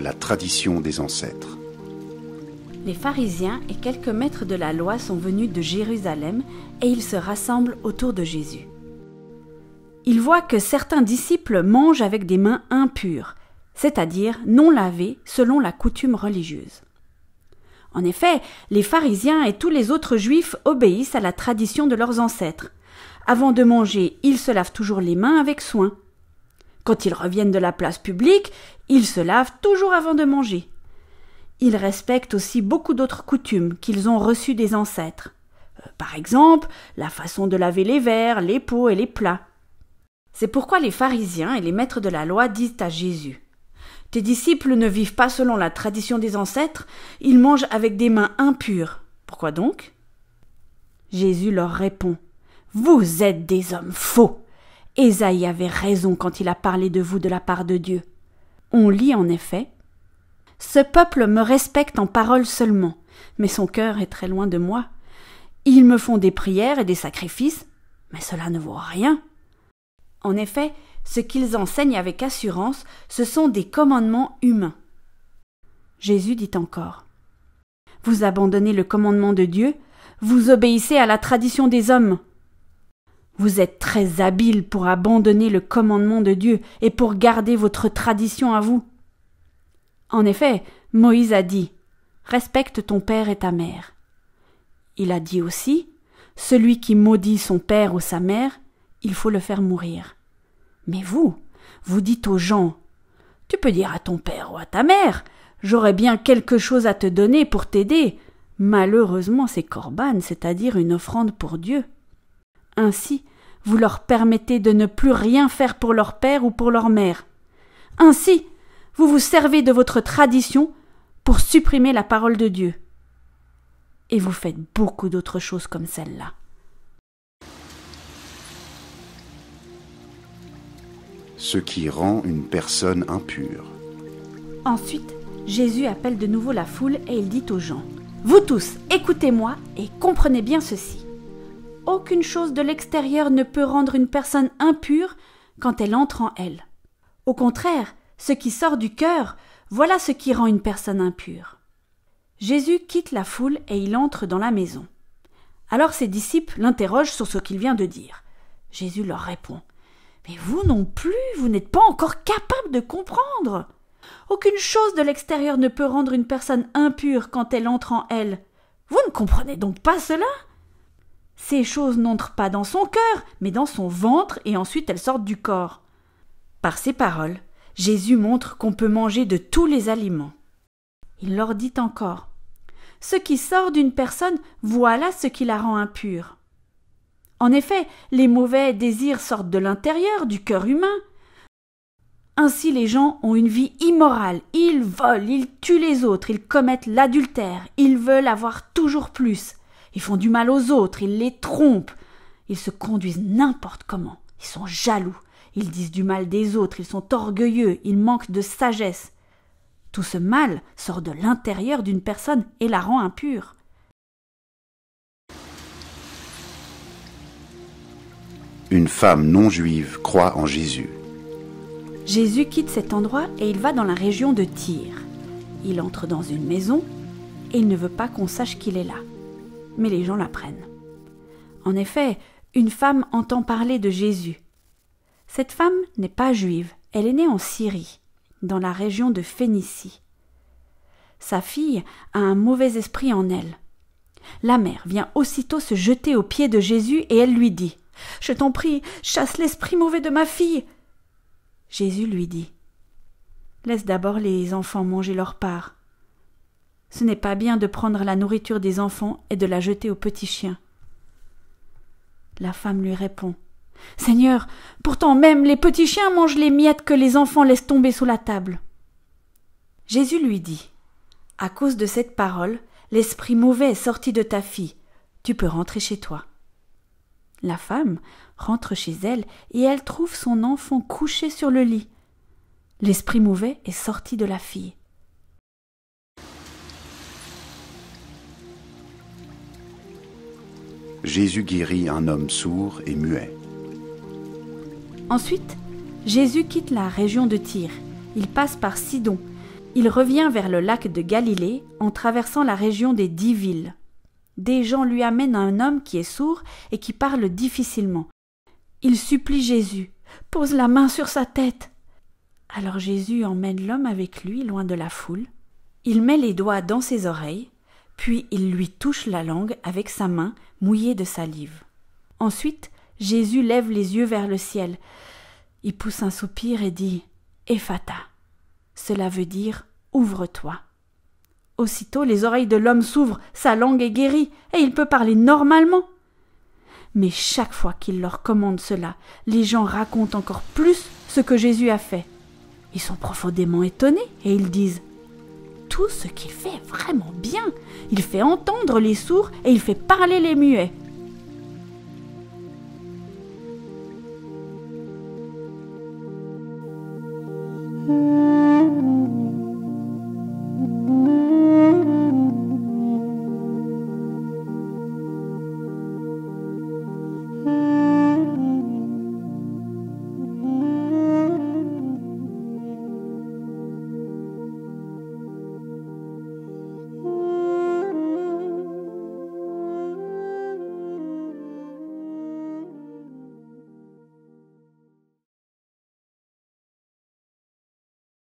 la tradition des ancêtres. Les pharisiens et quelques maîtres de la loi sont venus de Jérusalem et ils se rassemblent autour de Jésus. Ils voient que certains disciples mangent avec des mains impures, c'est-à-dire non lavées selon la coutume religieuse. En effet, les pharisiens et tous les autres juifs obéissent à la tradition de leurs ancêtres. Avant de manger, ils se lavent toujours les mains avec soin. Quand ils reviennent de la place publique, ils se lavent toujours avant de manger. Ils respectent aussi beaucoup d'autres coutumes qu'ils ont reçues des ancêtres. Par exemple, la façon de laver les verres, les pots et les plats. C'est pourquoi les pharisiens et les maîtres de la loi disent à Jésus : « Tes disciples ne vivent pas selon la tradition des ancêtres, ils mangent avec des mains impures. Pourquoi donc ?» Jésus leur répond : « Vous êtes des hommes faux. Ésaïe avait raison quand il a parlé de vous de la part de Dieu. » On lit en effet : « Ce peuple me respecte en parole seulement, mais son cœur est très loin de moi. Ils me font des prières et des sacrifices, mais cela ne vaut rien. » En effet, ce qu'ils enseignent avec assurance, ce sont des commandements humains. Jésus dit encore : « Vous abandonnez le commandement de Dieu, vous obéissez à la tradition des hommes. Vous êtes très habiles pour abandonner le commandement de Dieu et pour garder votre tradition à vous. En effet, Moïse a dit : « Respecte ton père et ta mère. » Il a dit aussi : « Celui qui maudit son père ou sa mère, il faut le faire mourir. » Mais vous dites aux gens : « Tu peux dire à ton père ou à ta mère, j'aurais bien quelque chose à te donner pour t'aider. » Malheureusement, c'est corban, c'est-à-dire une offrande pour Dieu. Ainsi, vous leur permettez de ne plus rien faire pour leur père ou pour leur mère. Ainsi, vous vous servez de votre tradition pour supprimer la parole de Dieu. Et vous faites beaucoup d'autres choses comme celle-là. Ce qui rend une personne impure. Ensuite, Jésus appelle de nouveau la foule et il dit aux gens : « Vous tous, écoutez-moi et comprenez bien ceci. Aucune chose de l'extérieur ne peut rendre une personne impure quand elle entre en elle. Au contraire, ce qui sort du cœur, voilà ce qui rend une personne impure. » Jésus quitte la foule et il entre dans la maison. Alors ses disciples l'interrogent sur ce qu'il vient de dire. Jésus leur répond : « Mais vous non plus, vous n'êtes pas encore capable de comprendre. Aucune chose de l'extérieur ne peut rendre une personne impure quand elle entre en elle. Vous ne comprenez donc pas cela ? Ces choses n'entrent pas dans son cœur, mais dans son ventre, et ensuite elles sortent du corps. » Par ces paroles, Jésus montre qu'on peut manger de tous les aliments. Il leur dit encore : « Ce qui sort d'une personne, voilà ce qui la rend impure. » En effet, les mauvais désirs sortent de l'intérieur, du cœur humain. Ainsi les gens ont une vie immorale, ils volent, ils tuent les autres, ils commettent l'adultère, ils veulent avoir toujours plus, ils font du mal aux autres, ils les trompent, ils se conduisent n'importe comment, ils sont jaloux, ils disent du mal des autres, ils sont orgueilleux, ils manquent de sagesse. Tout ce mal sort de l'intérieur d'une personne et la rend impure. Une femme non juive croit en Jésus. Jésus quitte cet endroit et il va dans la région de Tyr. Il entre dans une maison et il ne veut pas qu'on sache qu'il est là. Mais les gens l'apprennent. En effet, une femme entend parler de Jésus. Cette femme n'est pas juive, elle est née en Syrie, dans la région de Phénicie. Sa fille a un mauvais esprit en elle. La mère vient aussitôt se jeter aux pieds de Jésus et elle lui dit : « Je t'en prie, chasse l'esprit mauvais de ma fille. » Jésus lui dit : « Laisse d'abord les enfants manger leur part. Ce n'est pas bien de prendre la nourriture des enfants et de la jeter aux petits chiens. » La femme lui répond : « Seigneur, pourtant même les petits chiens mangent les miettes que les enfants laissent tomber sous la table. » Jésus lui dit : « À cause de cette parole, l'esprit mauvais est sorti de ta fille. Tu peux rentrer chez toi. » La femme rentre chez elle et elle trouve son enfant couché sur le lit. L'esprit mauvais est sorti de la fille. Jésus guérit un homme sourd et muet. Ensuite, Jésus quitte la région de Tyr. Il passe par Sidon Il revient vers le lac de Galilée en traversant la région des 10 villes. Des gens lui amènent un homme qui est sourd et qui parle difficilement. Il supplie Jésus « Pose la main sur sa tête !» Alors Jésus emmène l'homme avec lui loin de la foule. Il met les doigts dans ses oreilles, puis il lui touche la langue avec sa main mouillée de salive. Ensuite, Jésus lève les yeux vers le ciel. Il pousse un soupir et dit « Ephata ». Cela veut dire « Ouvre-toi ». Aussitôt, les oreilles de l'homme s'ouvrent, sa langue est guérie et il peut parler normalement. Mais chaque fois qu'il leur commande cela, les gens racontent encore plus ce que Jésus a fait. Ils sont profondément étonnés et ils disent « Tout ce qu'il fait est vraiment bien. Il fait entendre les sourds et il fait parler les muets.